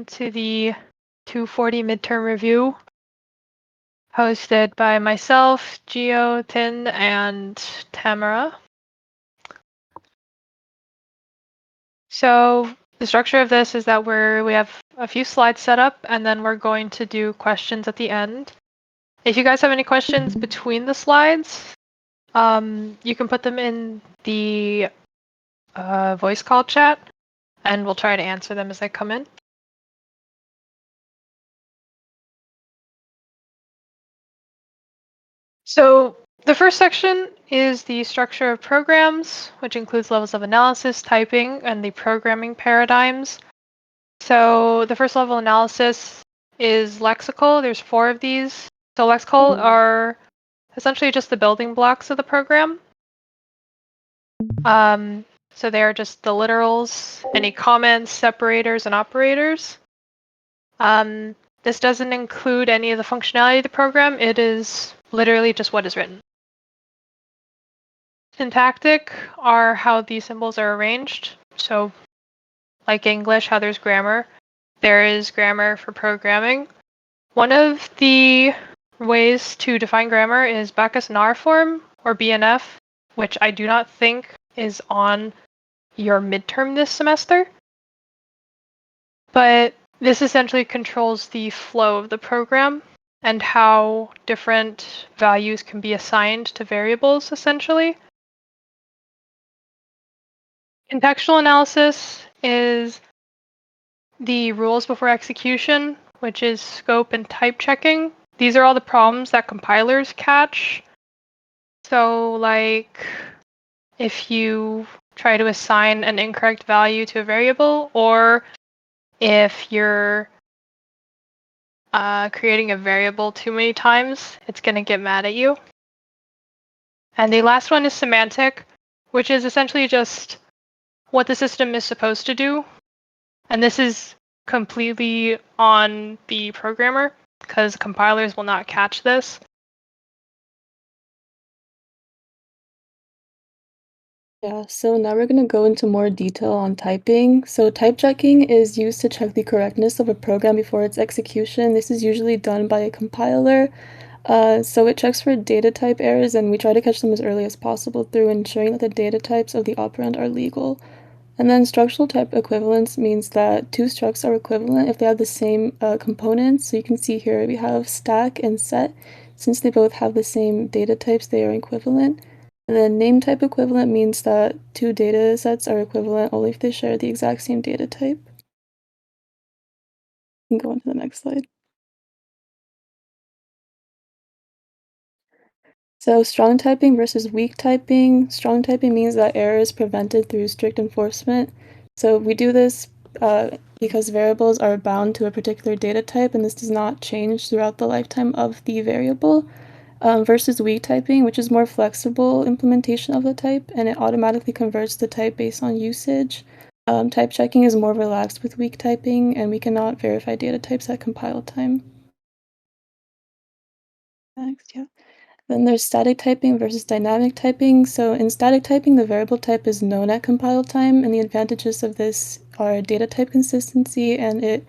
welcome to the 240 midterm review, hosted by myself, Gio, Tin, and Tamara. So the structure of this is that we have a few slides set up, and then we're going to do questions at the end. If you guys have any questions between the slides, you can put them in the voice call chat, and we'll try to answer them as they come in. So the first section is the structure of programs, which includes levels of analysis, typing, and the programming paradigms. So the first level analysis is lexical. There's 4 of these. So lexical are essentially just the building blocks of the program. So they are just the literals, any comments, separators, and operators. This doesn't include any of the functionality of the program. It is literally just what is written. Syntactic are how these symbols are arranged. So like English, how there's grammar, there is grammar for programming. One of the ways to define grammar is Backus-Naur form, or BNF, which I do not think is on your midterm this semester. But this essentially controls the flow of the program and how different values can be assigned to variables, essentially. Contextual analysis is the rules before execution, which is scope and type checking. These are all the problems that compilers catch. So like if you try to assign an incorrect value to a variable, or if you're creating a variable too many times, it's going to get mad at you. And the last one is semantic, which is essentially just what the system is supposed to do. And this is completely on the programmer, because compilers will not catch this. Yeah, so now we're going to go into more detail on typing. So type checking is used to check the correctness of a program before its execution. This is usually done by a compiler. So it checks for data type errors, and we try to catch them as early as possible through ensuring that the data types of the operand are legal. And then structural type equivalence means that 2 structs are equivalent if they have the same components. So you can see here we have stack and set. Since they both have the same data types, they are equivalent. And then name type equivalent means that 2 data sets are equivalent only if they share the exact same data type. You can go on to the next slide. So strong typing versus weak typing. Strong typing means that error is prevented through strict enforcement. So we do this because variables are bound to a particular data type, and this does not change throughout the lifetime of the variable. Versus weak typing, which is more flexible implementation of the type, and it automatically converts the type based on usage. Type checking is more relaxed with weak typing, and we cannot verify data types at compile time. Next, yeah. Then there's static typing versus dynamic typing. So in static typing, the variable type is known at compile time, and the advantages of this are data type consistency and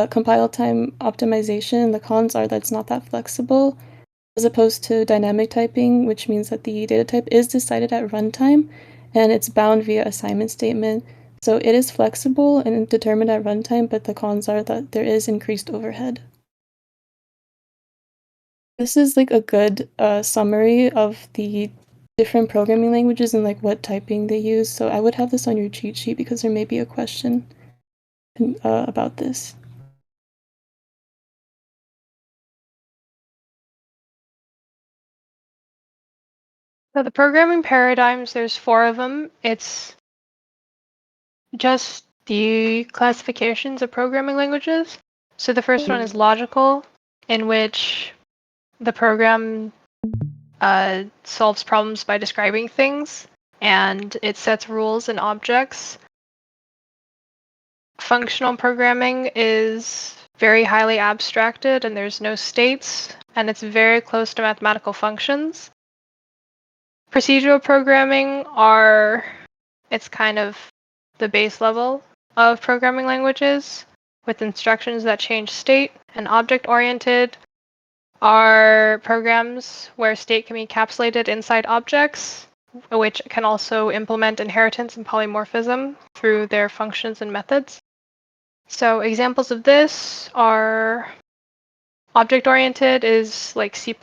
compile time optimization. The cons are that it's not that flexible, as opposed to dynamic typing, which means that the data type is decided at runtime, and it's bound via assignment statement. So it is flexible and determined at runtime, but the cons are that there is increased overhead. This is like a good summary of the different programming languages and like what typing they use. So I would have this on your cheat sheet because there may be a question about this. So the programming paradigms, there's 4 of them. It's just the classifications of programming languages. So the first one is logical, in which the program solves problems by describing things, and it sets rules and objects. Functional programming is very highly abstracted, and there's no states, and it's very close to mathematical functions. Procedural programming it's kind of the base level of programming languages. with instructions that change state, and object-oriented are programs where state can be encapsulated inside objects, which can also implement inheritance and polymorphism through their functions and methods. So examples of this are object-oriented is like C++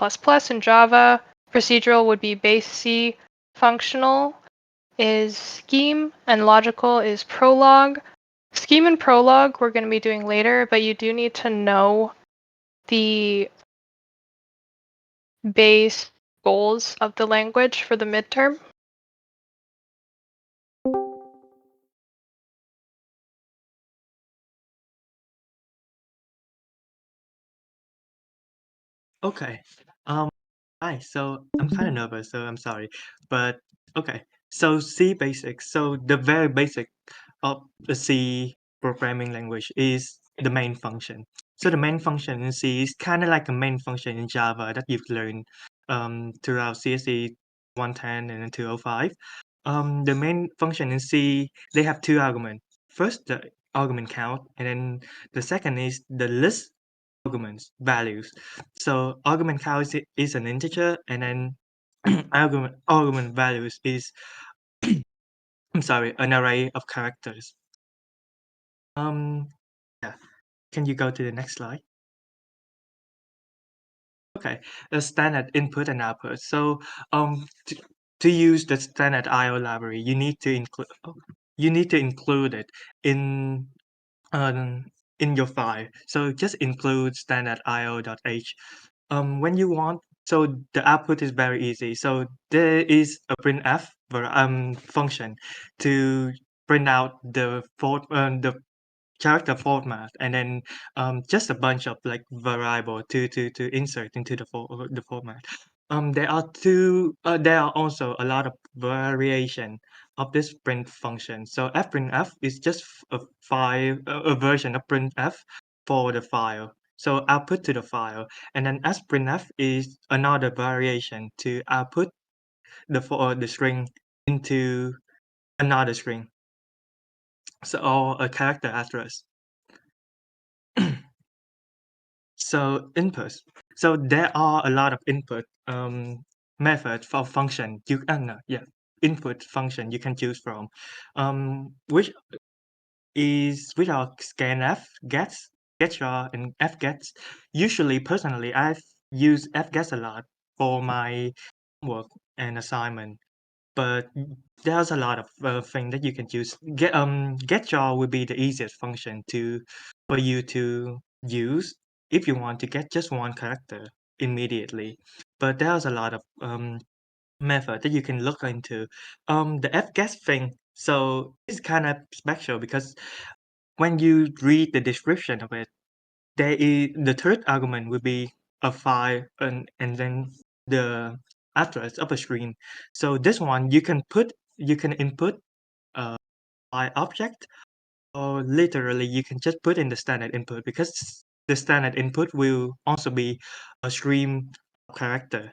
and Java. Procedural would be base C. Functional is scheme, and logical is Prolog. Scheme and Prolog we're going to be doing later, but you do need to know the base goals of the language for the midterm. Okay. Hi. So I'm kind of nervous, so I'm sorry. But okay. So C basics. So the very basic of the C programming language is the main function. So the main function in C is kind of like a main function in Java that you've learned throughout CSE 110 and then 205. The main function in C, they have two arguments. First, the argument count, and then the second is the list arguments values. So argument count is an integer, and then argument values is I'm sorry, an array of characters. Yeah. Can you go to the next slide? Okay, the standard input and output. So, to use the standard IO library, you need to include it in um, in your file. So just include standard io.h. When you want, so the output is very easy. So there is a printf function to print out the character format, and then just a bunch of like variable to insert into the format. There are also a lot of variation of this print function. So fprintf is just a version of printf for the file. So output to the file, and then sprintf is another variation to output the string into another string. So or a character address. So inputs. So there are a lot of input methods for function no, yeah, input function you can choose from, which are scanf, gets, getchar, and fgets. Usually, personally, I've used fgets a lot for my work and assignment, but there's a lot of things that you can use. Getchar would be the easiest function for you to use if you want to get just one character immediately. But there's a lot of method that you can look into. The fget thing, so it's kind of special because when you read the description of it, there is the third argument will be a file and then the address of a screen. So this one you can input a file object, or literally you can just put in the standard input, because the standard input will also be a stream character.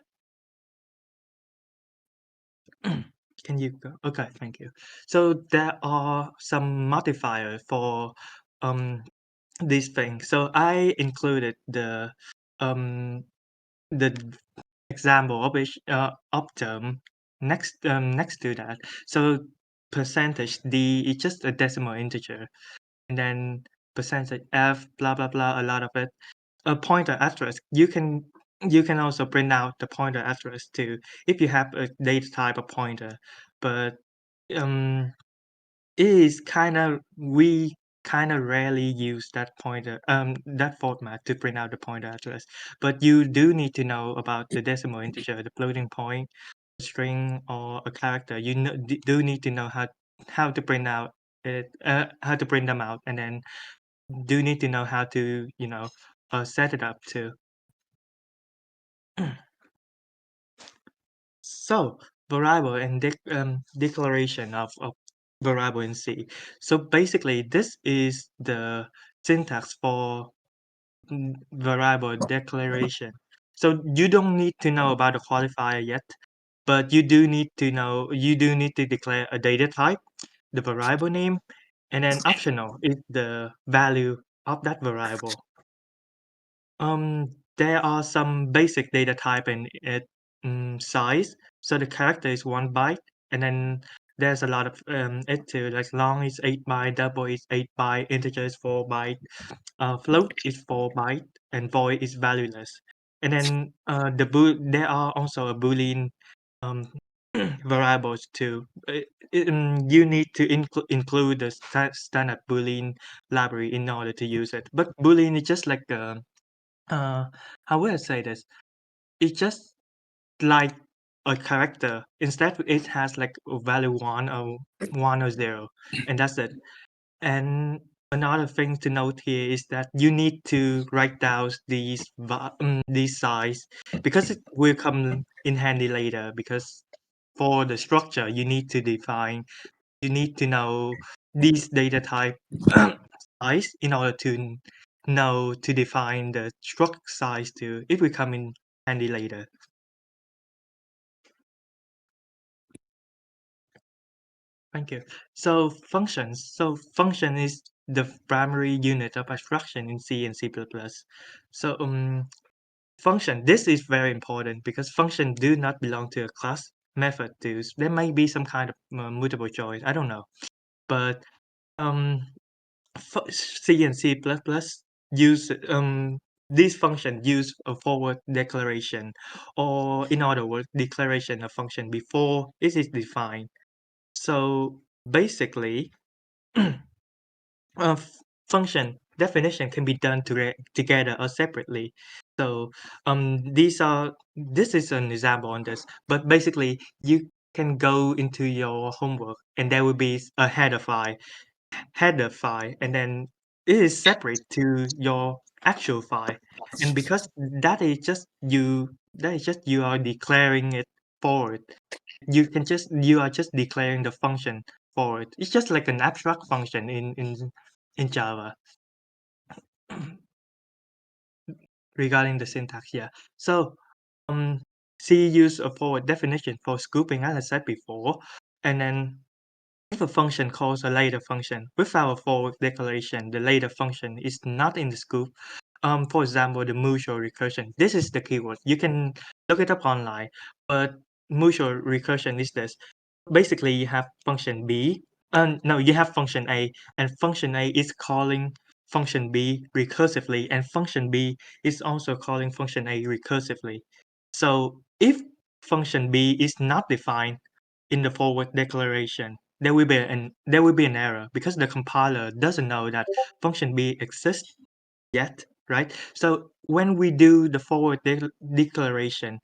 Can you go? Okay, thank you. So there are some modifiers for um these things. So I included um the example of each of term next to that. So percentage D is just a decimal integer, and then percentage F blah blah blah, a lot of it. A pointer address, you can also print out the pointer address too if you have a data type of pointer, but um it is we kinda rarely use that format to print out the pointer address, but you do need to know about the decimal integer, the floating point, string, or a character. You do need to know how to print out how to print them out, and then do need to know how to, set it up too. So, variable and declaration of variable in C. So basically, this is the syntax for variable declaration. So you don't need to know about the qualifier yet, but you do need to declare a data type, the variable name, and then optional is the value of that variable. There are some basic data type in it, size. So the character is 1 byte, and then there's a lot of it too. Like long is 8 byte, double is 8 byte, integer is 4 byte, float is 4 byte, and void is valueless. And then there are also a boolean um, variables too. You need to include the standard boolean library in order to use it. But boolean is just like uh, how will I say this? It's just like a character. Instead, it has like a value one or zero, and that's it. And another thing to note here is that you need to write down these size because it will come in handy later. Because for the structure, you need to know these data type size in order to know to define the struct size too. It will come in handy later. Thank you. So functions. So function is the primary unit of abstraction in C and C++. So function. This is very important because function do not belong to a class method too. There might be some kind of multiple choice. I don't know, but um C and C++ use this function use a forward declaration, or in other words, declaration of function before it is defined. So basically, function definition can be done together or separately. So this is an example on this, but basically you can go into your homework and there will be a header file, and then it is separate to your actual file. And because that is just you are declaring it forward. You are just declaring the function forward. It's just like an abstract function in Java. Regarding the syntax, yeah. So um C use a forward definition for scooping, as I said before, and then if a function calls a later function without a forward declaration, the later function is not in the scope. For example, the mutual recursion. This is the keyword. You can look it up online, but mutual recursion is this. Basically, you have function B. No, you have function A, and function A is calling function B recursively, and function B is also calling function A recursively. So if function B is not defined in the forward declaration, there will be an error because the compiler doesn't know that function B exists yet, right? So when we do the forward declaration,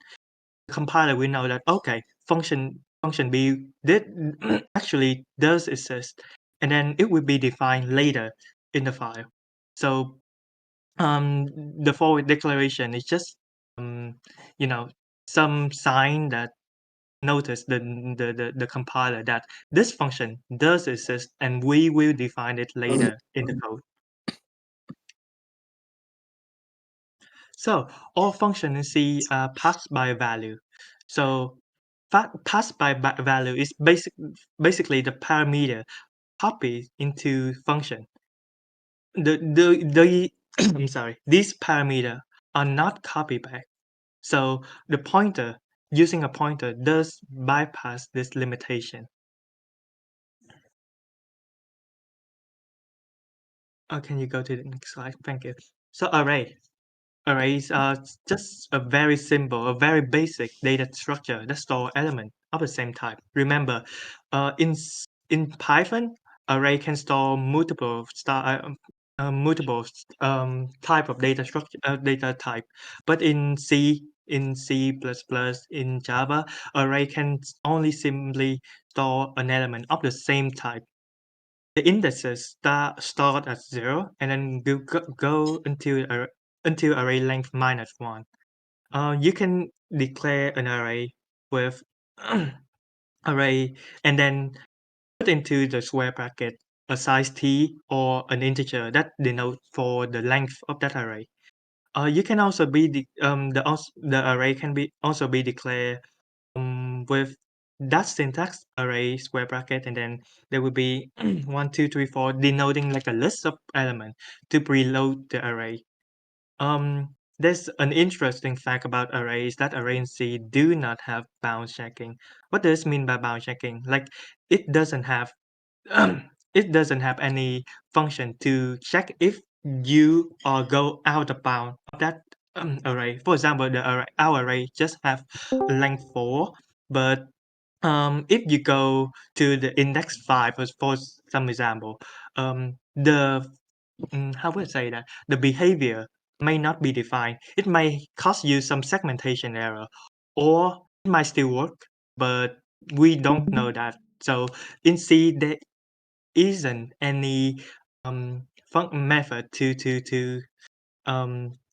the compiler will know that okay, function B did actually does exist, and then it will be defined later in the file. So the forward declaration is just um, you know some sign that notice the compiler that this function does exist, and we will define it later in the code. So all functions in C are passed by value. So passed by value is basically the parameter copied into function. The I'm sorry, these parameter are not copied back. So the pointer using a pointer does bypass this limitation. Can you go to the next slide? Thank you. So arrays are just a very simple, a very basic data structure that store elements of the same type. Remember, in Python, array can store multiple type of data structure, data type. But in C++, in Java, array can only simply store an element of the same type. The indexes start at 0 and then go until array length -1. You can declare an array with array and then put into the square bracket a size t or an integer that denote for the length of that array. You can also be the array can be also be declared with that syntax array square bracket, and then there will be 1, 2, 3, 4, denoting like a list of elements to preload the array. There's an interesting fact about arrays that array in C do not have bound checking. What does this mean by bound checking? Like it doesn't have it doesn't have any function to check if you go out of bound of that array. For example, our array just have length 4, but if you go to the index 5 for some example, the how would I say that? The behavior may not be defined. It may cause you some segmentation error, or it might still work, but we don't know that. So in C, there isn't any method to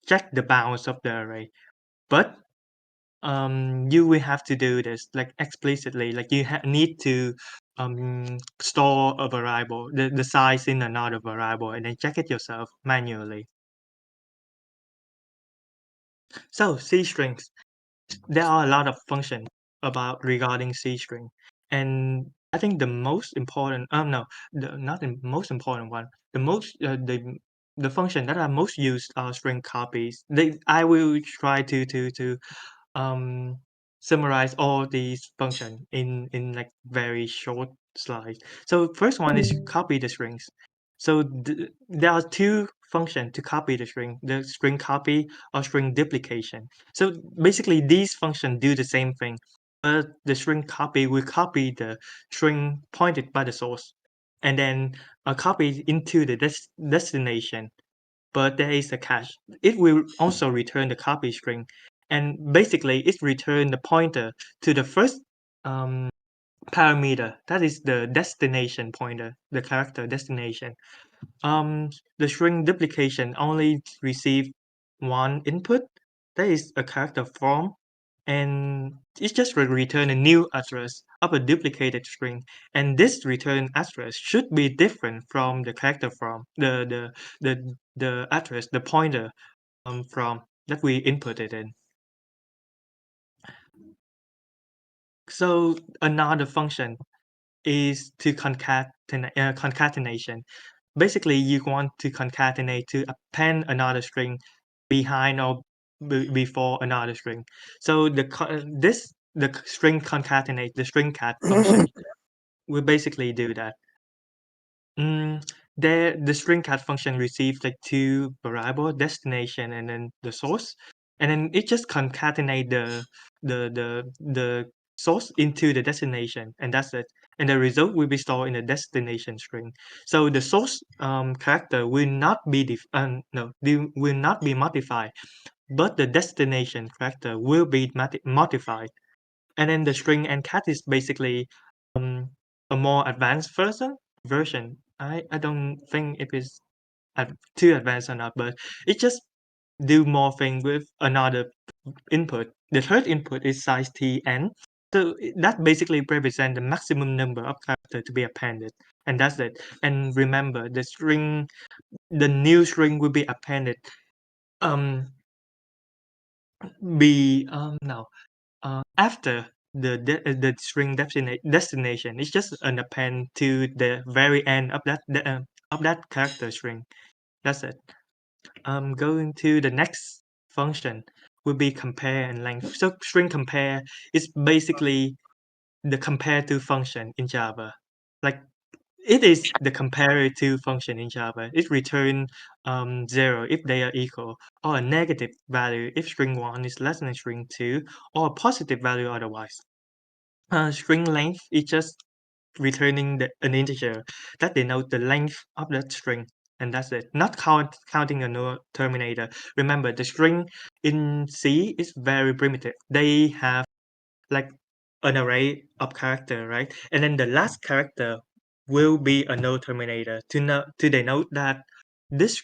check the bounds of the array. But you will have to do this like explicitly. Like you need to store a variable, the size in another variable, and then check it yourself manually. So C strings, there are a lot of functions about regarding C string, and I think the most important, no, not the most important one, the function that are most used are string copies. I will try to um, summarize all these functions in like very short slides. So first one is copy the strings. So there are two functions to copy the string: the string copy or string duplication. So basically, these functions do the same thing, but the string copy will copy the string pointed by the source, and then copy into the destination. But there is a catch. It will also return the copy string, and basically it return the pointer to the first um, parameter. That is the destination pointer, the character destination. The string duplication only receive one input. That is a character form, and it just will return a new address of a duplicated string. And this return address should be different from the character from the address, the pointer from that we inputted in. So another function is to concatenation. Basically, you want to concatenate to append another string behind or before another string. So the string concatenate, the string cat function will basically do that. Mm, the string cat function receives like two variable, destination and then the source, and then it just concatenate the source into the destination, and that's it. And the result will be stored in the destination string. So the source character will not be will not be modified, but the destination character will be modified. And then the string and cat is basically um, a more advanced version. I don't think it is too advanced or not, but it just do more thing with another input. The third input is size Tn. So that basically represent the maximum number of character to be appended, and that's it. And remember, the new string will be appended. Um, be no after the string destination. It's just an append to the very end of that character string. That's it. Going to the next function will be compare and length. So string compare is basically the compare to function in Java. Like it is the comparative function in Java. It returns 0 if they are equal, or a negative value if string 1 is less than string 2, or a positive value otherwise. String length is just returning an integer that denotes the length of that string, and that's it. Not counting a no terminator. Remember, the string in C is very primitive. They have like an array of character, right? And then the last character will be a no terminator to denote that this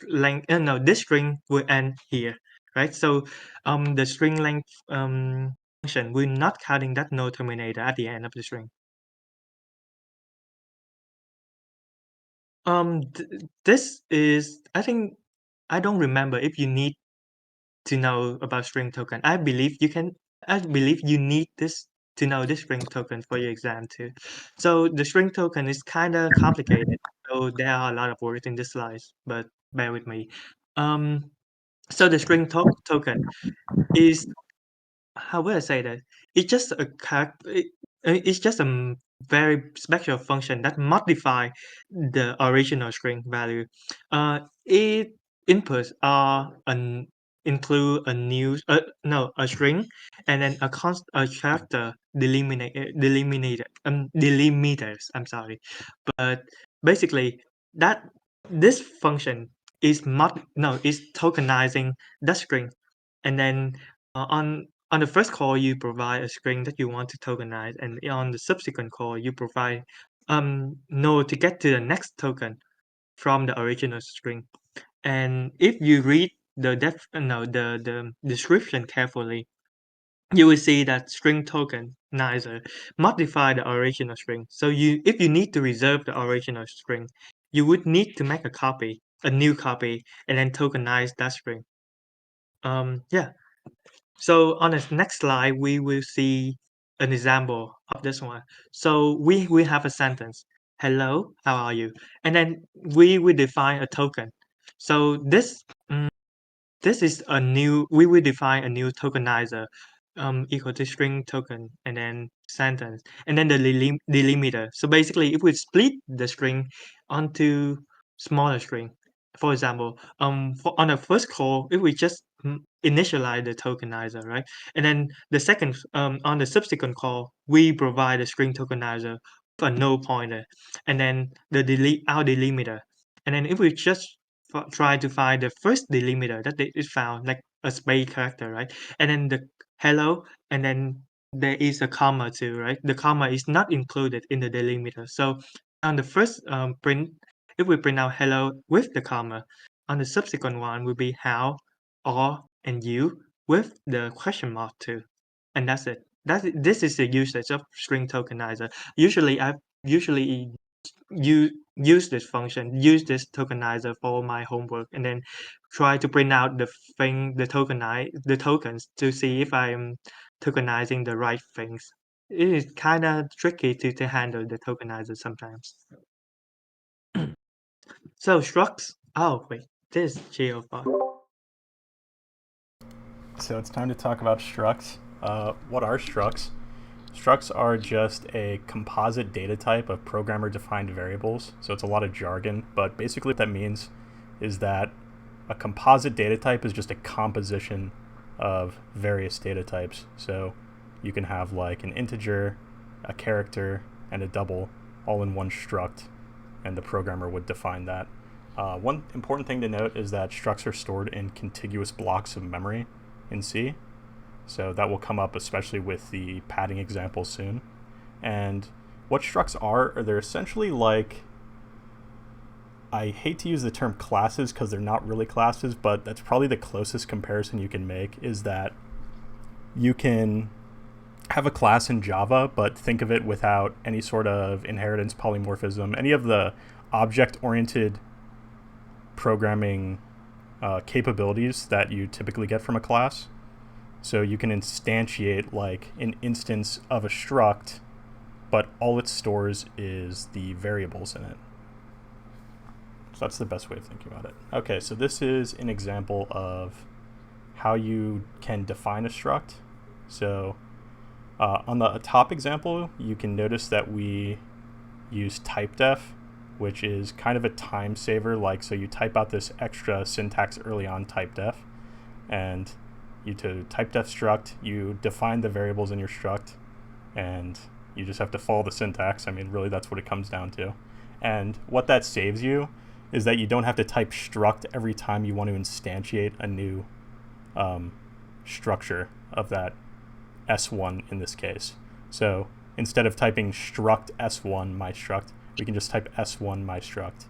string will end here, right? So the string length function will not counting that no terminator at the end of the string. This is, I think, I don't remember if you need to know about string token. I believe you need this to know this string token for your exam too. So the string token is kind of complicated. So there are a lot of words in this slides, but bear with me. So the string token is, how would I say that? It's just a it's just a very special function that modify the original string value. It inputs are an include a new no a string and then a character delimiters. I'm sorry, but basically that this function is tokenizing that string, and then on the first call you provide a string that you want to tokenize, and on the subsequent call you provide node to get to the next token from the original string. And if you read the description carefully, you will see that string tokenizer modify the original string. So if you need to reserve the original string, you would need to make a new copy, and then tokenize that string. Yeah. So on the next slide, we will see an example of this one. So we have a sentence, "Hello, how are you?" And then we will define a token. So this is a new, we will define a new tokenizer, equal to string token and then sentence and then the delimiter. So basically, if we split the string onto smaller string, for example, on the first call, if we just initialize the tokenizer, right, and then the second, on the subsequent call, we provide a string tokenizer with a null pointer, and then the our delimiter, and then if we just try to find the first delimiter that is found, like a space character, right? And then the hello, and then there is a comma too, right? The comma is not included in the delimiter. So on the first print, if we print out hello with the comma, on the subsequent one will be how, or, and you with the question mark too. And that's it. This is the usage of string tokenizer. I usually use this function, use this tokenizer for my homework, and then try to print out the tokens to see if I'm tokenizing the right things. It is kind of tricky to handle the tokenizer sometimes. So structs. Oh wait, this is geobot. So it's time to talk about structs. What are structs? Structs are just a composite data type of programmer-defined variables. So it's a lot of jargon, but basically what that means is that a composite data type is just a composition of various data types. So you can have like an integer, a character, and a double all in one struct, and the programmer would define that. One important thing to note is that structs are stored in contiguous blocks of memory in C. So that will come up especially with the padding example soon. And what structs are they're essentially like, I hate to use the term classes because they're not really classes, but that's probably the closest comparison you can make, is that you can have a class in Java, but think of it without any sort of inheritance, polymorphism, any of the object-oriented programming capabilities that you typically get from a class. So you can instantiate like an instance of a struct, but all it stores is the variables in it. So that's the best way of thinking about it. Okay, so this is an example of how you can define a struct. So on the top example, you can notice that we use typedef, which is kind of a time saver. Like, so you type out this extra syntax early on, typedef, and to typedef struct, you define the variables in your struct, and you just have to follow the syntax. I mean, really, that's what it comes down to. And what that saves you is that you don't have to type struct every time you want to instantiate a new structure of that S1 in this case. So instead of typing struct S1 my struct, we can just type S1 my struct.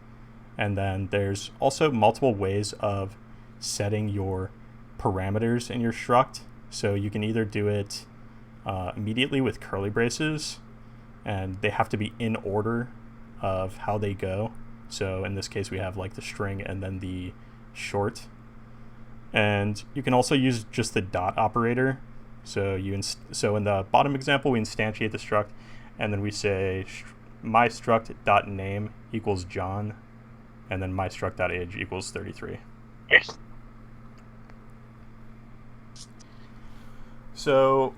And then there's also multiple ways of setting your parameters in your struct. So you can either do it immediately with curly braces, and they have to be in order of how they go. So in this case, we have like the string and then the short. And you can also use just the dot operator. So so in the bottom example, we instantiate the struct, and then we say my struct.name equals John, and then my struct.age equals 33. So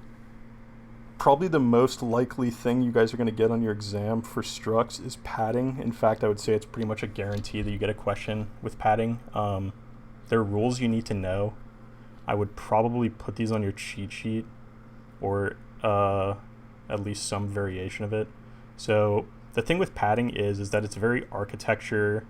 probably the most likely thing you guys are going to get on your exam for structs is padding. In fact, I would say it's pretty much a guarantee that you get a question with padding. There are rules you need to know. I would probably put these on your cheat sheet, or at least some variation of it. So the thing with padding is that it's very architecture,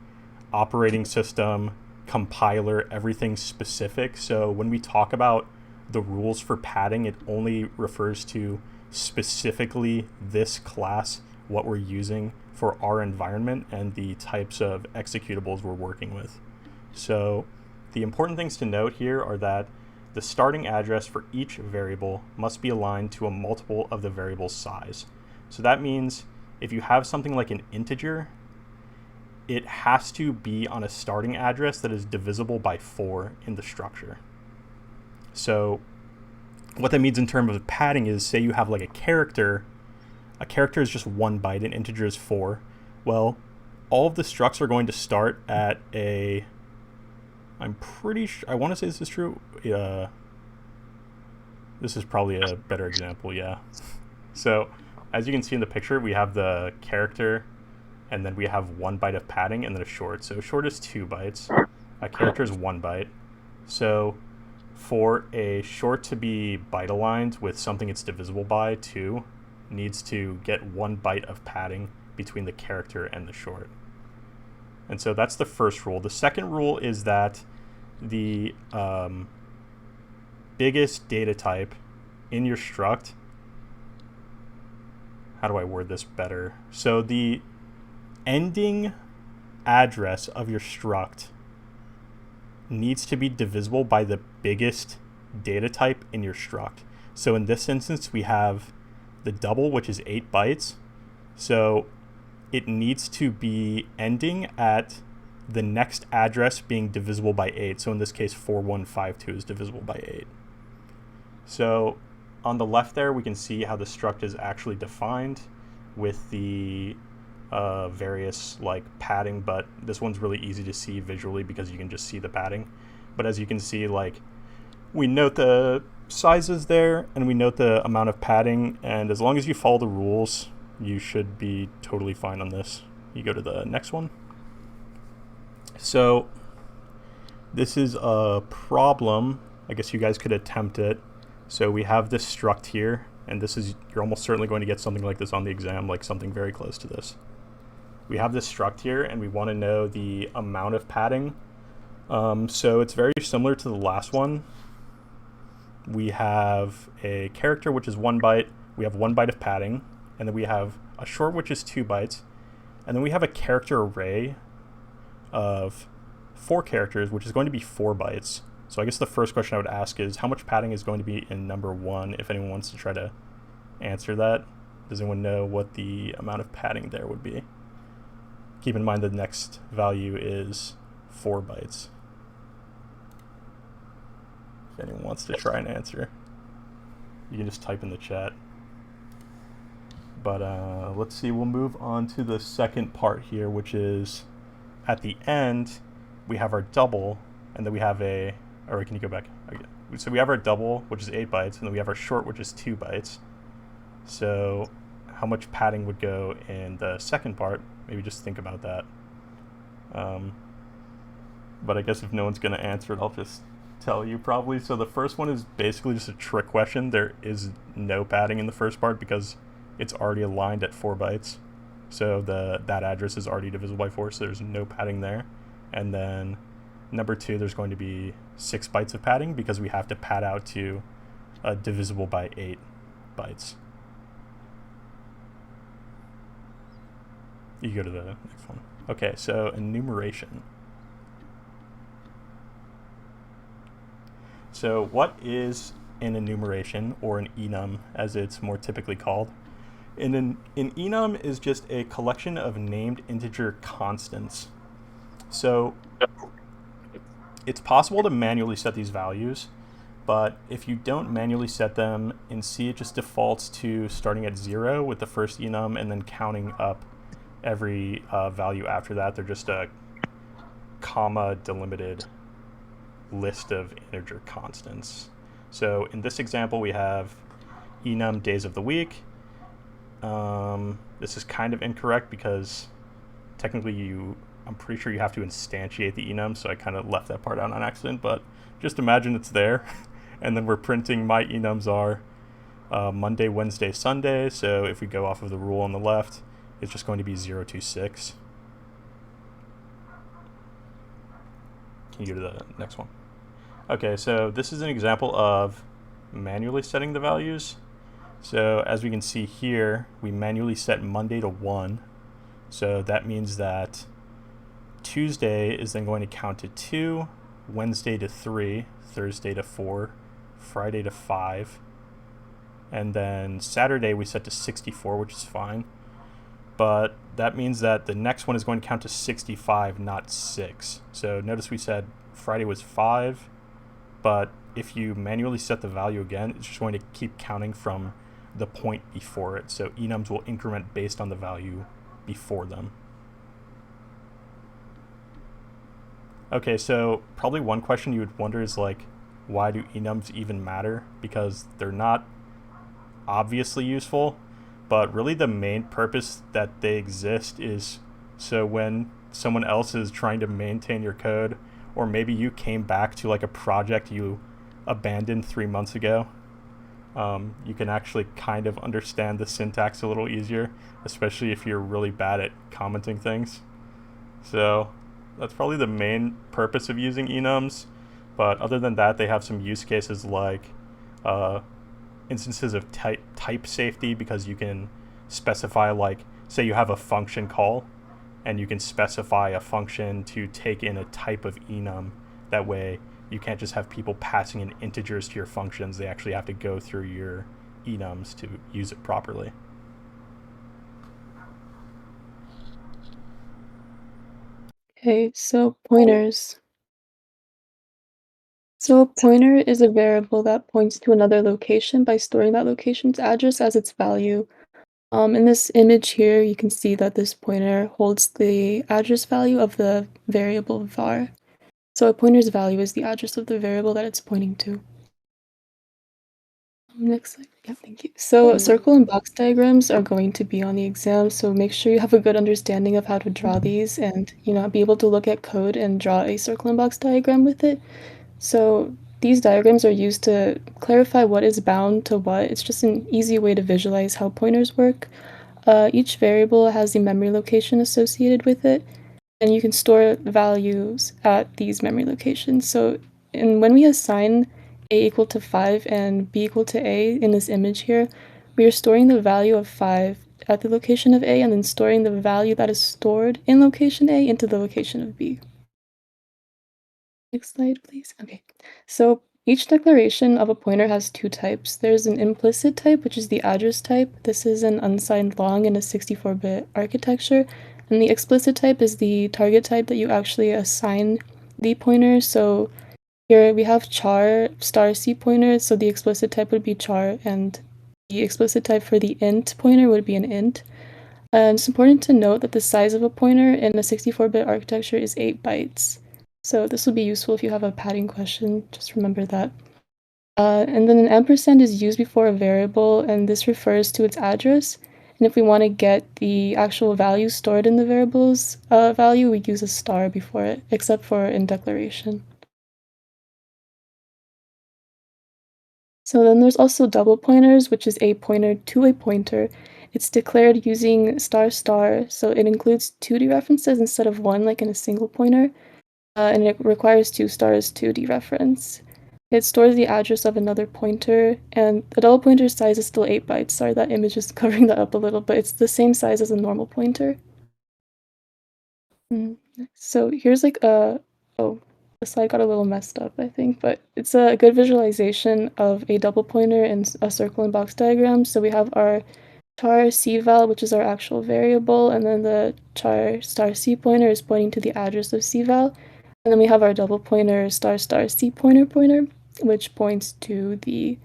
operating system, compiler, everything specific. So when we talk about the rules for padding, it only refers to specifically this class, what we're using for our environment, and the types of executables we're working with. So the important things to note here are that the starting address for each variable must be aligned to a multiple of the variable's size. So that means if you have something like an integer, it has to be on a starting address that is divisible by 4 in the structure. So what that means in terms of padding is, say you have like a character is just 1 byte, an integer is 4. Well, all of the structs are going to start at a, I'm pretty sure, I want to say this is true. This is probably a better example, yeah. So as you can see in the picture, we have the character, and then we have 1 byte of padding, and then a short. So short is 2 bytes. A character is 1 byte. So for a short to be byte aligned with something it's divisible by 2, needs to get 1 byte of padding between the character and the short. And so that's the first rule. The second rule is that the biggest data type in your struct, how do I word this better? So the ending address of your struct needs to be divisible by the biggest data type in your struct. So in this instance, we have the double, which is 8 bytes. So it needs to be ending at the next address being divisible by 8. So in this case, 4152 is divisible by 8. So on the left there, we can see how the struct is actually defined with the various like padding, but this one's really easy to see visually because you can just see the padding. But as you can see, like, we note the sizes there and we note the amount of padding, and as long as you follow the rules, you should be totally fine on this. You go to the next one. So this is a problem. I guess you guys could attempt it. So we have this struct here, and this is, you're almost certainly going to get something like this on the exam, like something very close to this. We have this struct here, and we want to know the amount of padding. So it's very similar to the last one. We have a character, which is 1 byte. We have 1 byte of padding, and then we have a short, which is 2 bytes. And then we have a character array of 4 characters, which is going to be 4 bytes. So I guess the first question I would ask is, how much padding is going to be in number 1, if anyone wants to try to answer that? Does anyone know what the amount of padding there would be? Keep in mind the next value is 4 bytes. If anyone wants to try and answer, you can just type in the chat. But let's see, we'll move on to the second part here, which is at the end, we have our double, and then we have a, or can you go back? Okay. So we have our double, which is 8 bytes, and then we have our short, which is 2 bytes. So how much padding would go in the second part? Maybe just think about that. But I guess if no one's going to answer it, I'll just tell you probably. So the first one is basically just a trick question. There is no padding in the first part because it's already aligned at 4 bytes. So that address is already divisible by 4, so there's no padding there. And then number 2, there's going to be 6 bytes of padding because we have to pad out to divisible by 8 bytes. You go to the next one. Okay, so enumeration. So what is an enumeration, or an enum as it's more typically called? An enum is just a collection of named integer constants. So it's possible to manually set these values, But if you don't manually set them, in C it just defaults to starting at 0 with the first enum and then counting up every value after that. They're just a comma delimited list of integer constants. So in this example, we have enum days of the week. This is kind of incorrect because technically I'm pretty sure you have to instantiate the enum, so I kind of left that part out on accident, but just imagine it's there. And then we're printing my enums are Monday, Wednesday, Sunday. So if we go off of the rule on the left, it's just going to be 0 to 6. Can you go to the next one? Okay, so this is an example of manually setting the values. So as we can see here, we manually set Monday to 1. So that means that Tuesday is then going to count to 2, Wednesday to 3, Thursday to 4, Friday to 5, and then Saturday we set to 64, which is fine. But that means that the next one is going to count to 65, not 6. So notice we said Friday was 5, but if you manually set the value again, it's just going to keep counting from the point before it. So enums will increment based on the value before them. Okay, so probably one question you would wonder is like, why do enums even matter? Because they're not obviously useful, but really the main purpose that they exist is so when someone else is trying to maintain your code, or maybe you came back to like a project you abandoned 3 months ago, you can actually kind of understand the syntax a little easier, especially if you're really bad at commenting things. So that's probably the main purpose of using enums. But other than that, they have some use cases like instances of type safety, because you can specify, like, say you have a function call, and you can specify a function to take in a type of enum. That way, you can't just have people passing in integers to your functions. They actually have to go through your enums to use it properly. Okay, so pointers. So a pointer is a variable that points to another location by storing that location's address as its value. In this image here, you can see that this pointer holds the address value of the variable var. So a pointer's value is the address of the variable that it's pointing to. Next slide. Yeah, thank you. So circle and box diagrams are going to be on the exam, so make sure you have a good understanding of how to draw these and, be able to look at code and draw a circle and box diagram with it. So these diagrams are used to clarify what is bound to what. It's just an easy way to visualize how pointers work. Each variable has a memory location associated with it, and you can store values at these memory locations. So when we assign a equal to 5 and b equal to a in this image here, we are storing the value of 5 at the location of a and then storing the value that is stored in location a into the location of b. Next slide, please. Okay, so each declaration of a pointer has two types. There's an implicit type, which is the address type. This is an unsigned long in a 64-bit architecture. And the explicit type is the target type that you actually assign the pointer. So here we have char star C pointer, so the explicit type would be char, and the explicit type for the int pointer would be an int. And it's important to note that the size of a pointer in a 64-bit architecture is 8 bytes. So this will be useful if you have a padding question, just remember that. And then an ampersand is used before a variable, and this refers to its address. And if we want to get the actual value stored in the variable's value, we use a star before it, except for in declaration. So then there's also double pointers, which is a pointer to a pointer. It's declared using star star, so it includes 2 dereferences instead of 1 like in a single pointer. And it requires 2 stars to dereference. It stores the address of another pointer, and the double pointer size is still 8 bytes. Sorry, that image is covering that up a little, but it's the same size as a normal pointer. So here's like the slide got a little messed up, I think, but it's a good visualization of a double pointer in a circle and box diagram. So we have our char cval, which is our actual variable, and then the char star c pointer is pointing to the address of cval. And then we have our double pointer star star c pointer. which points to the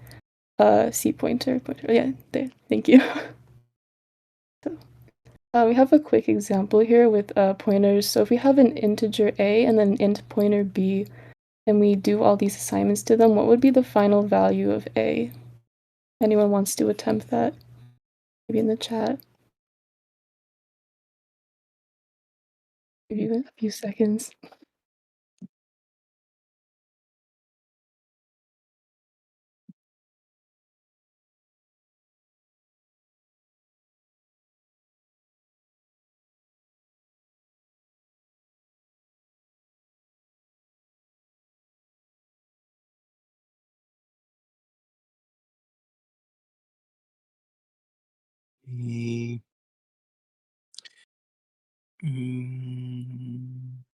C pointer. Yeah, there. Thank you. So, we have a quick example here with pointers. So if we have an integer a and then an int pointer b, and we do all these assignments to them, what would be the final value of a? Anyone wants to attempt that? Maybe in the chat. Give you a few seconds.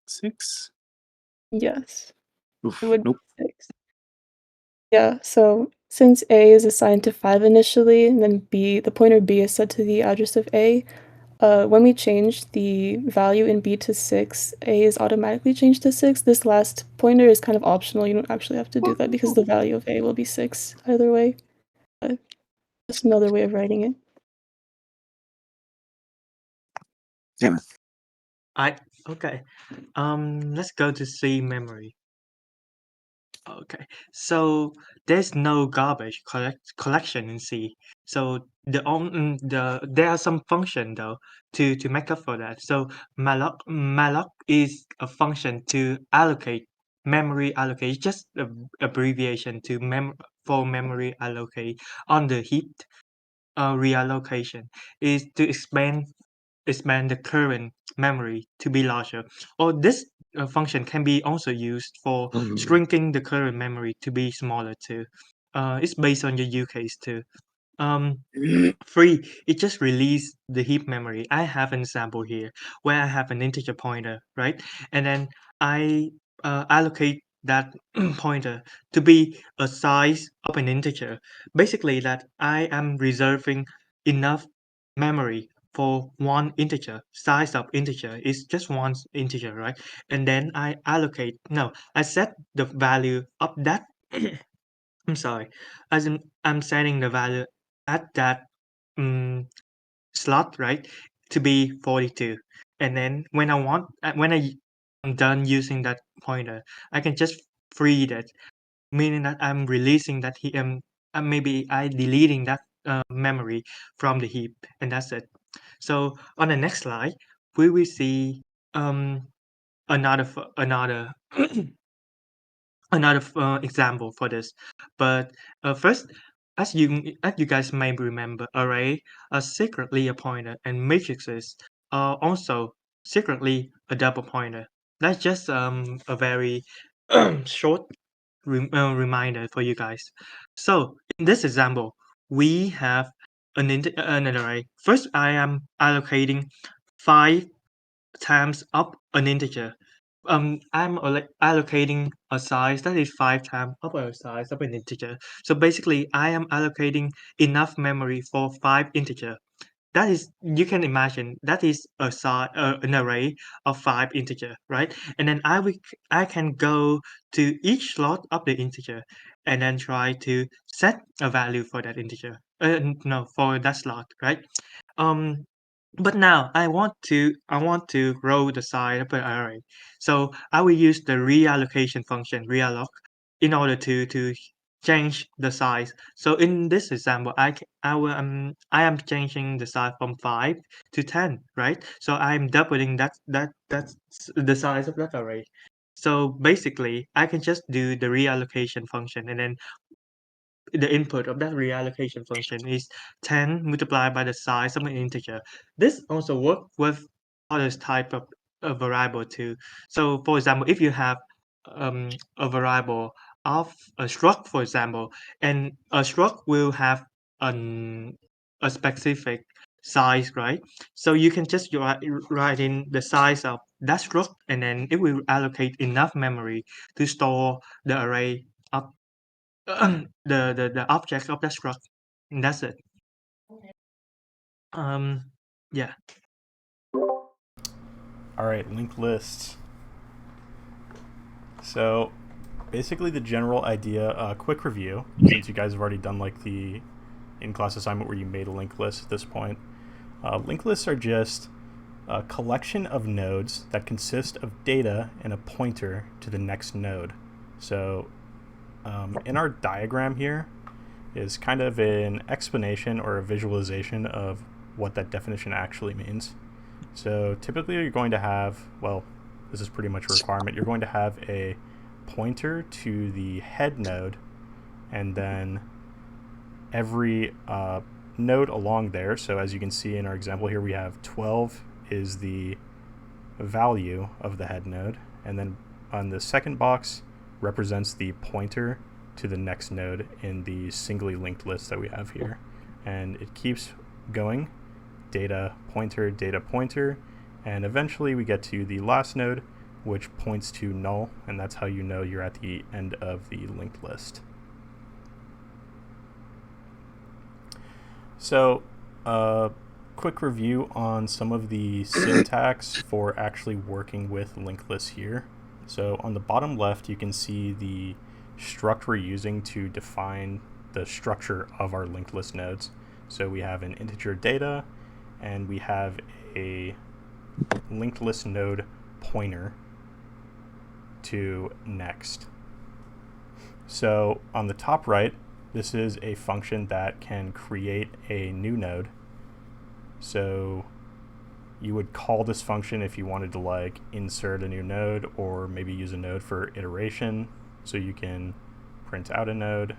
Six? Yes. Oof, It would nope. be 6. Yeah, so since a is assigned to 5 initially, and then b, the pointer b is set to the address of a, when we change the value in b to 6, a is automatically changed to 6. This last pointer is kind of optional. You don't actually have to do that because the value of a will be 6 either way. Just another way of writing it. Damn it. Okay. Let's go to C memory. Okay, so there's no garbage collection in C. So there are some function though to make up for that. So malloc is a function to allocate memory allocate, just abbreviation to for memory allocate on the heap. Reallocation is to expand the current memory to be larger. Or this function can be also used for shrinking the current memory to be smaller too. It's based on your use case too. Free, it just release the heap memory. I have an example here where I have an integer pointer, right? And then I allocate that pointer to be a size of an integer. Basically, that I am reserving enough memory for one integer. Size of integer is just one integer, right? And then I set the value of that. I'm sorry, I'm setting the value at that slot, right, to be 42. And then I'm done using that pointer, I can just free that, meaning that I'm releasing that maybe I deleting that memory from the heap, and that's it. So on the next slide, we will see um, another example for this. But first, as you guys may remember, array are secretly a pointer, and matrices are also secretly a double pointer. That's just a very short reminder for you guys. So in this example, we have an array. First, I am allocating 5 times up an integer. I'm allocating a size that is 5 times up a size of an integer. So basically, I am allocating enough memory for 5 integer. That is, you can imagine, that is an array of 5 integer, right? And then I can go to each slot of the integer and then try to set a value for that integer. No, for that slot, right? Um, but now I want to grow the size of the array. So I will use the reallocation function realloc in order to change the size. So in this example, I am changing the size from 5 to 10, right? So I'm doubling that's the size of that array. So basically, I can just do the reallocation function, and then the input of that reallocation function is 10 multiplied by the size of an integer. This also works with other type of a variable too. So for example, if you have a variable of a struct, for example, and a struct will have a specific size, right? So you can just write in the size of that struct, and then it will allocate enough memory to store the array of the objects of that struct. And that's it. Yeah. All right, linked lists. So basically the general idea, quick review, since you guys have already done like the in-class assignment where you made a linked list at this point. Linked lists are just a collection of nodes that consist of data and a pointer to the next node. So in our diagram here is kind of an explanation or a visualization of what that definition actually means. So typically you're going to have, well, this is pretty much a requirement, you're going to have a pointer to the head node, and then every node along there. So as you can see in our example here, we have 12 is the value of the head node, and then on the second box represents the pointer to the next node in the singly linked list that we have here. And it keeps going, data pointer, and eventually we get to the last node, which points to null, and that's how you know you're at the end of the linked list. So quick review on some of the syntax for actually working with linked lists here. So on the bottom left, you can see the struct we're using to define the structure of our linked list nodes. So we have an integer data, and we have a linked list node pointer to next. So on the top right, this is a function that can create a new node. So you would call this function if you wanted to like insert a new node, or maybe use a node for iteration. So you can print out a node.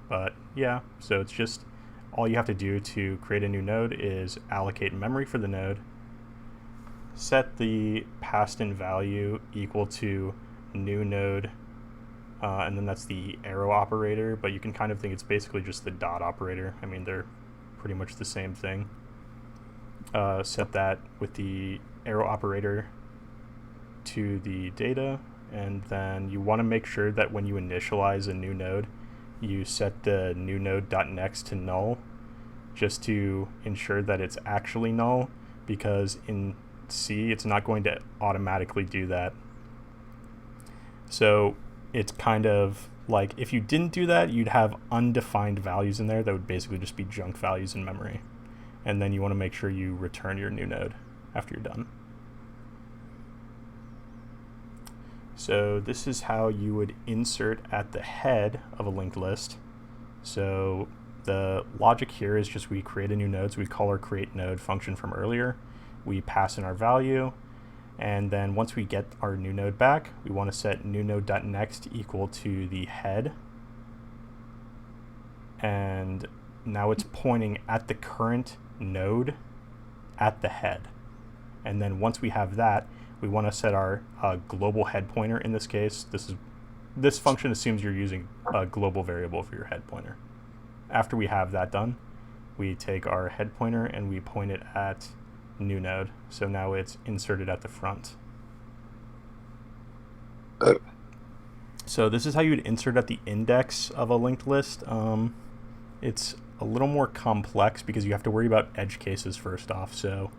But yeah, so it's just all you have to do to create a new node is allocate memory for the node, set the passed in value equal to new node, and then that's the arrow operator, but you can kind of think it's basically just the dot operator. I mean, they're pretty much the same thing. Set that with the arrow operator to the data, and then you want to make sure that when you initialize a new node, you set the new node.next to null, just to ensure that it's actually null, because in C it's not going to automatically do that. So it's kind of like if you didn't do that, you'd have undefined values in there that would basically just be junk values in memory. And then you want to make sure you return your new node after you're done. So this is how you would insert at the head of a linked list. So the logic here is just we create a new node. So we call our create node function from earlier. We pass in our value. And then once we get our new node back, we want to set new node.next equal to the head. And now it's pointing at the current node at the head. And then once we have that, we want to set our global head pointer. In this case, this function assumes you're using a global variable for your head pointer. After we have that done, we take our head pointer and we point it at new node. So now it's inserted at the front. So this is how you would insert at the index of a linked list. It's a little more complex because you have to worry about edge cases first off. So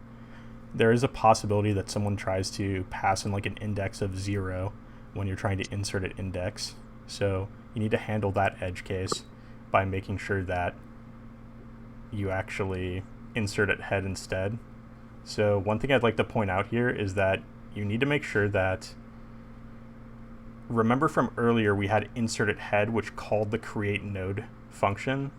there is a possibility that someone tries to pass in like an index of 0 when you're trying to insert an index. So you need to handle that edge case by making sure that you actually insert at head instead. So one thing I'd like to point out here is that you need to make sure that, remember from earlier we had insert at head, which called the create node function.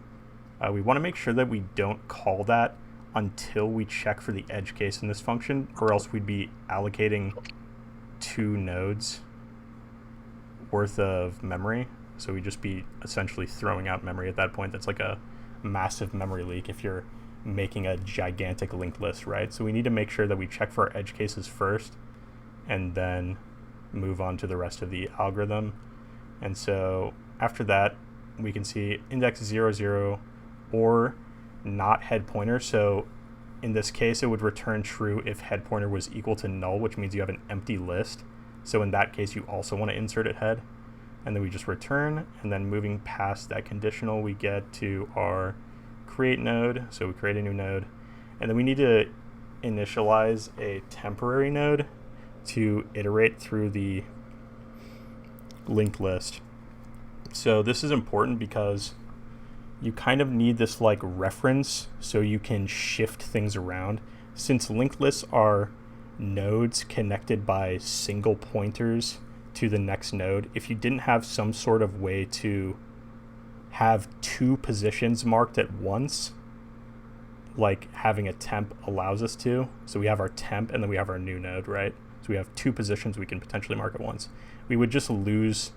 We want to make sure that we don't call that until we check for the edge case in this function, or else we'd be allocating 2 nodes worth of memory. So we'd just be essentially throwing out memory at that point. That's like a massive memory leak if you're making a gigantic linked list, right? So we need to make sure that we check for our edge cases first and then move on to the rest of the algorithm. And so after that, we can see index 0, 0 or not head pointer. So in this case, it would return true if head pointer was equal to null, which means you have an empty list. So in that case, you also want to insert at head. And then we just return, and then moving past that conditional, we get to our create node. So we create a new node, and then we need to initialize a temporary node to iterate through the linked list. So this is important because you kind of need this like reference so you can shift things around. Since linked lists are nodes connected by single pointers to the next node, if you didn't have some sort of way to have two positions marked at once, like having a temp allows us to, so we have our temp and then we have our new node, right? So we have two positions we can potentially mark at once. We would just lose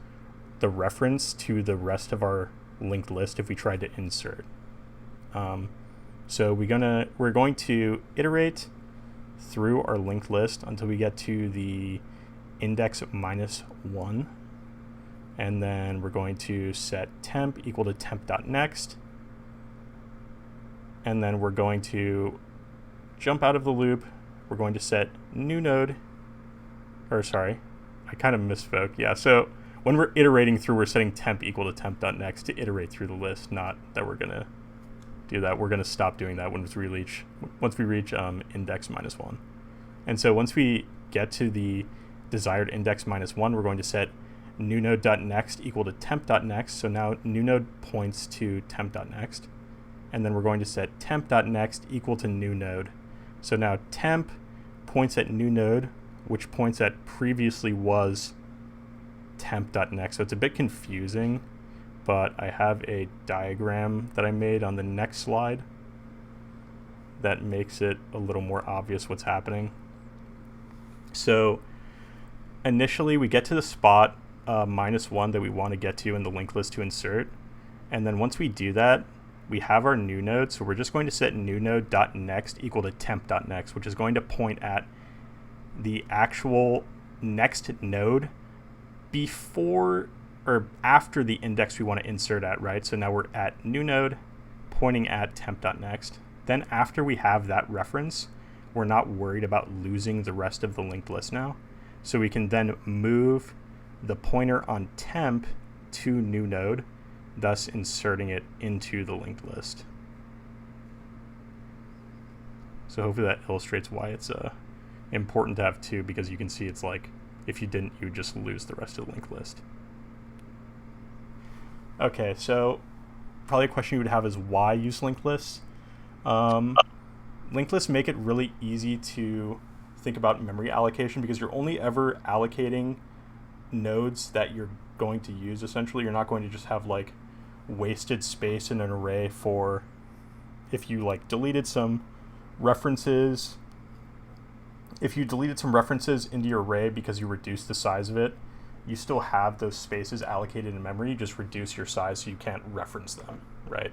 the reference to the rest of our linked list if we tried to insert. So we're going to iterate through our linked list until we get to the index -1, and then we're going to set temp equal to temp.next, and then we're going to jump out of the loop. We're going to set new node, or sorry, I kind of misspoke. Yeah, so when we're iterating through, we're setting temp equal to temp.next to iterate through the list, not that we're going to do that. We're going to stop doing that once we reach index -1. And so once we get to the desired index -1, we're going to set new node.next equal to temp.next. So now new node points to temp.next. And then we're going to set temp.next equal to new node. So now temp points at new node, which points at previously was temp.next. So it's a bit confusing, but I have a diagram that I made on the next slide that makes it a little more obvious what's happening. So initially we get to the spot -1 that we want to get to in the linked list to insert. And then once we do that, we have our new node. So we're just going to set new node.next equal to temp.next, which is going to point at the actual next node before or after the index we want to insert at, right? So now we're at new node pointing at temp.next. Then after we have that reference, we're not worried about losing the rest of the linked list now. So we can then move the pointer on temp to new node, thus inserting it into the linked list. So hopefully that illustrates why it's important to have two, because you can see it's like if you didn't, you would just lose the rest of the linked list. Okay, so probably a question you would have is why use linked lists? Linked lists make it really easy to think about memory allocation because you're only ever allocating nodes that you're going to use. Essentially, you're not going to just have like wasted space in an array for if you like deleted some references. If you deleted some references into your array because you reduced the size of it, you still have those spaces allocated in memory. You just reduce your size so you can't reference them, right?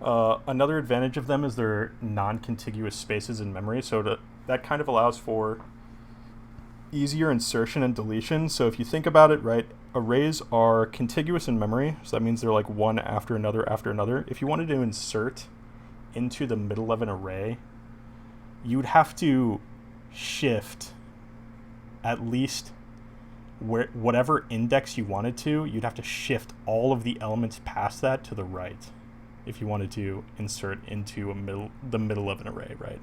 Another advantage of them is they're non-contiguous spaces in memory, so that kind of allows for easier insertion and deletion. So if you think about it, right, arrays are contiguous in memory, so that means they're like one after another after another. If you wanted to insert into the middle of an array, you'd have to shift at least whatever index you wanted to, you'd have to shift all of the elements past that to the right if you wanted to insert into the middle of an array, right?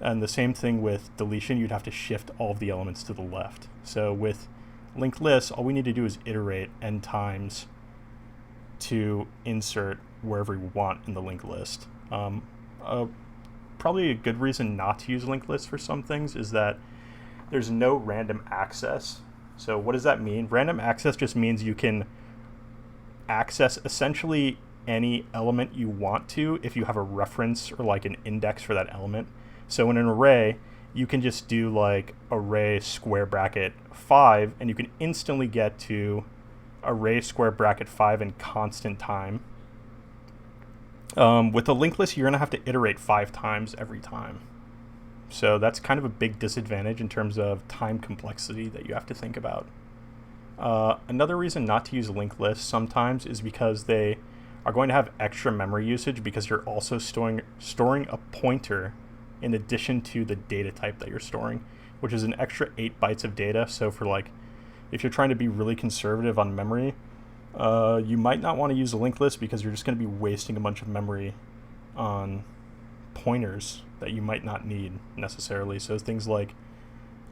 And the same thing with deletion, you'd have to shift all of the elements to the left. So with linked lists, all we need to do is iterate n times to insert wherever we want in the linked list. Probably a good reason not to use linked lists for some things is that there's no random access. So what does that mean? Random access just means you can access essentially any element you want to if you have a reference or like an index for that element. So in an array, you can just do like array square bracket 5 and you can instantly get to array square bracket 5 in constant time. With a linked list, you're going to have to iterate 5 times every time. So that's kind of a big disadvantage in terms of time complexity that you have to think about. Another reason not to use linked lists sometimes is because they are going to have extra memory usage because you're also storing a pointer in addition to the data type that you're storing, which is an extra 8 bytes of data. So for like, if you're trying to be really conservative on memory, you might not want to use a linked list because you're just going to be wasting a bunch of memory on pointers that you might not need necessarily. So things like,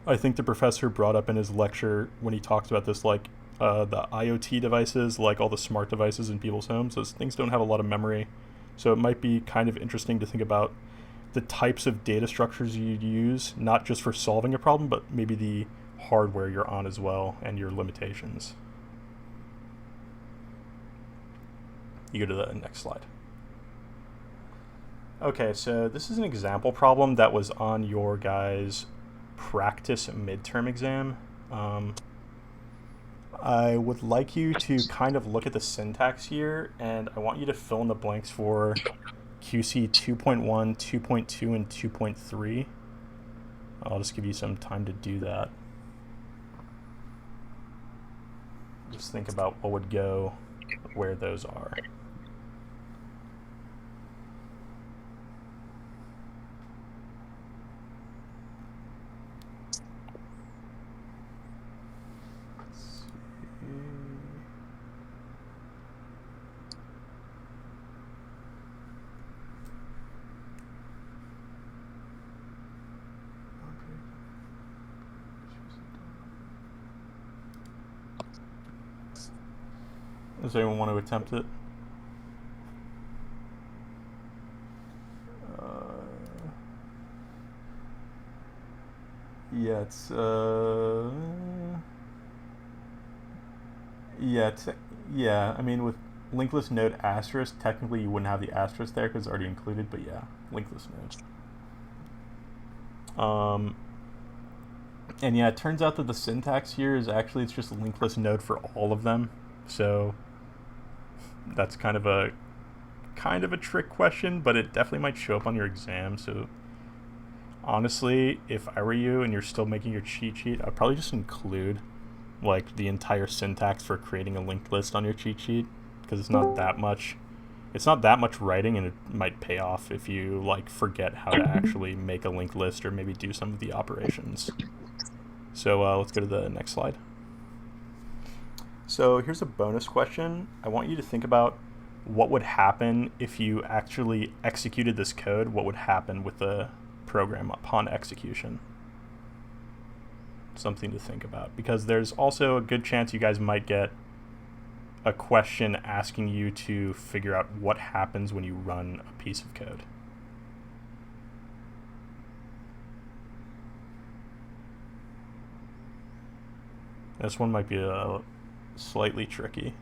I think the professor brought up in his lecture when he talks about this, like the IoT devices, like all the smart devices in people's homes. Those things don't have a lot of memory. So it might be kind of interesting to think about the types of data structures you'd use, not just for solving a problem, but maybe the hardware you're on as well and your limitations. You go to the next slide. Okay, so this is an example problem that was on your guys' practice midterm exam. I would like you to kind of look at the syntax here, and I want you to fill in the blanks for QC 2.1, 2.2, and 2.3. I'll just give you some time to do that. Just think about what would go where those are. Does anyone want to attempt it? Yeah, it's yeah. I mean, with linked list node asterisk, technically you wouldn't have the asterisk there because it's already included. But yeah, linked list node. And yeah, it turns out that the syntax here is actually it's just a linked list node for all of them. So that's kind of a trick question, but it definitely might show up on your exam. So honestly, if I were you and you're still making your cheat sheet, I'd probably just include like the entire syntax for creating a linked list on your cheat sheet, because it's not that much writing, and it might pay off if you like forget how to actually make a linked list or maybe do some of the operations. So let's go to the next slide. So here's a bonus question. I want you to think about what would happen if you actually executed this code. What would happen with the program upon execution? Something to think about, because there's also a good chance you guys might get a question asking you to figure out what happens when you run a piece of code. This one might be slightly tricky.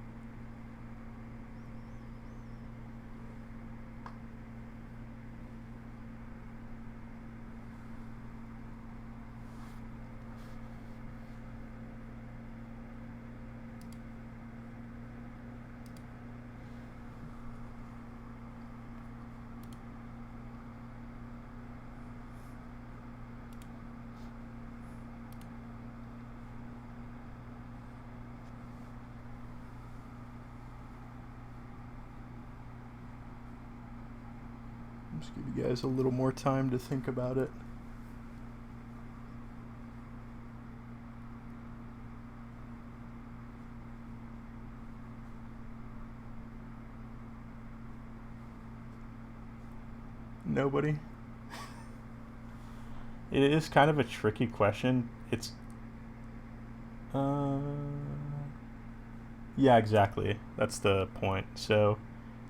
Just give you guys a little more time to think about it. Nobody? It is kind of a tricky question. It's yeah, exactly. That's the point. So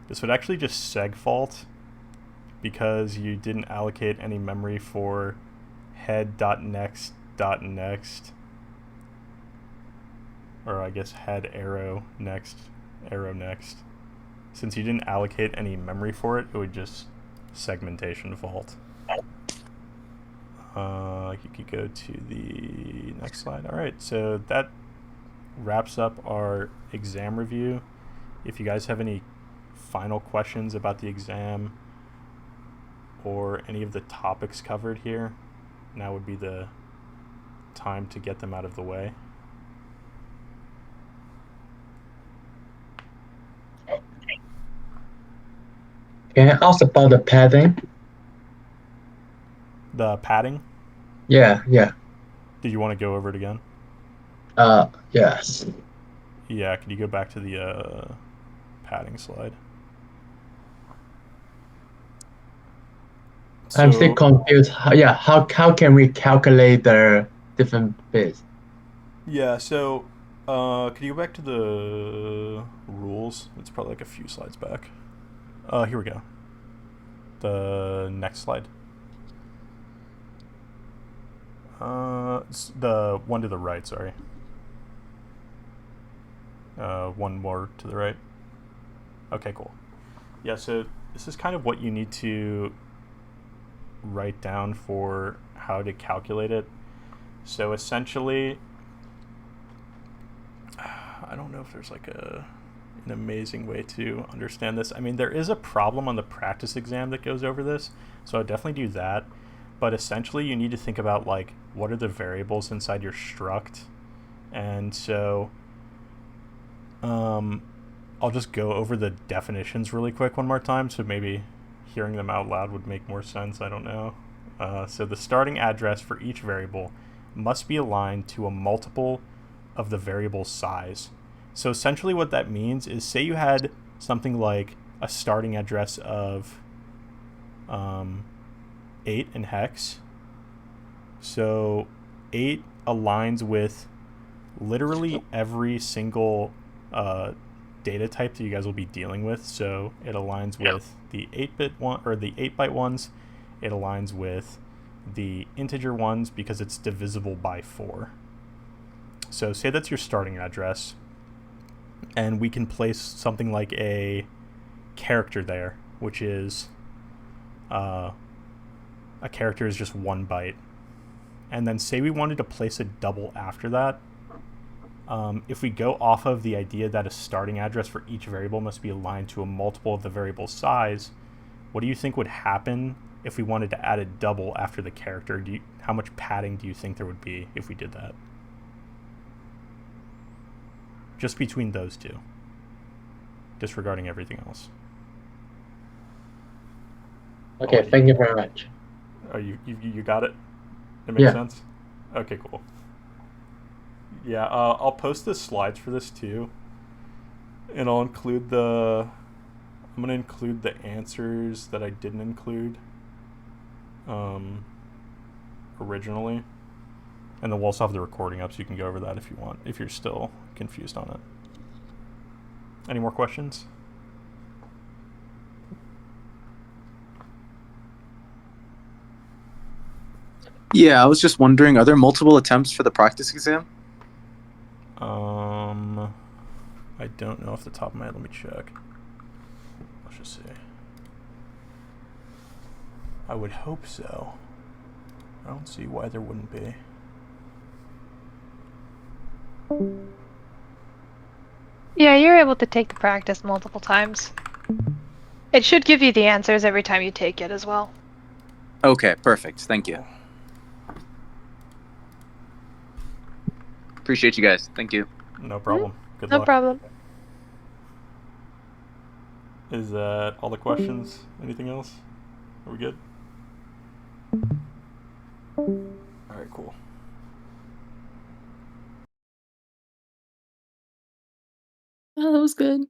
this would actually just seg fault because you didn't allocate any memory for head.next, or I guess head arrow next. Since you didn't allocate any memory for it, it would just segmentation fault. You could go to the next slide. All right, so that wraps up our exam review. If you guys have any final questions about the exam or any of the topics covered here, now would be the time to get them out of the way. Can I ask about the padding? The padding? Yeah. Did you want to go over it again? Yes. Yeah, could you go back to the padding slide? I'm still confused. How can we calculate the different bits? Yeah, so Could you go back to the rules? It's probably like a few slides back. Here we go. The next slide. It's the one to the right, sorry. One more to the right. Okay, cool. Yeah, so this is kind of what you need to write down for how to calculate it. So essentially, I don't know if there's like an amazing way to understand this. I mean, there is a problem on the practice exam that goes over this, so I'd definitely do that. But essentially, you need to think about like what are the variables inside your struct, and so I'll just go over the definitions really quick one more time, so maybe hearing them out loud would make more sense. I don't know. So the starting address for each variable must be aligned to a multiple of the variable size. So essentially what that means is, say you had something like a starting address of 8 in hex. So 8 aligns with literally every single data type that you guys will be dealing with. So it aligns with the 8-bit one, or the 8-byte ones. It aligns with the integer ones because it's divisible by 4. So say that's your starting address, and we can place something like a character there, which is a character is just 1 byte. And then say we wanted to place a double after that. If we go off of the idea that a starting address for each variable must be aligned to a multiple of the variable size, what do you think would happen if we wanted to add a double after the character? How much padding do you think there would be if we did that? Just between those two, disregarding everything else. Okay, thank you very much. Oh, you got it? It makes sense? Okay, cool. Yeah, I'll post the slides for this too. And I'll include I'm going to include the answers that I didn't include originally. And then we'll also have the recording up so you can go over that if you want, if you're still confused on it. Any more questions? Yeah, I was just wondering, are there multiple attempts for the practice exam? I don't know off the top of my head. Let me check. Let's just see. I would hope so. I don't see why there wouldn't be. Yeah, you're able to take the practice multiple times. It should give you the answers every time you take it as well. Okay, perfect. Thank you. Appreciate you guys. Thank you. No problem. Good No luck. problem. Is that all the questions? Anything else? Are we good? Alright, cool. Oh, that was good.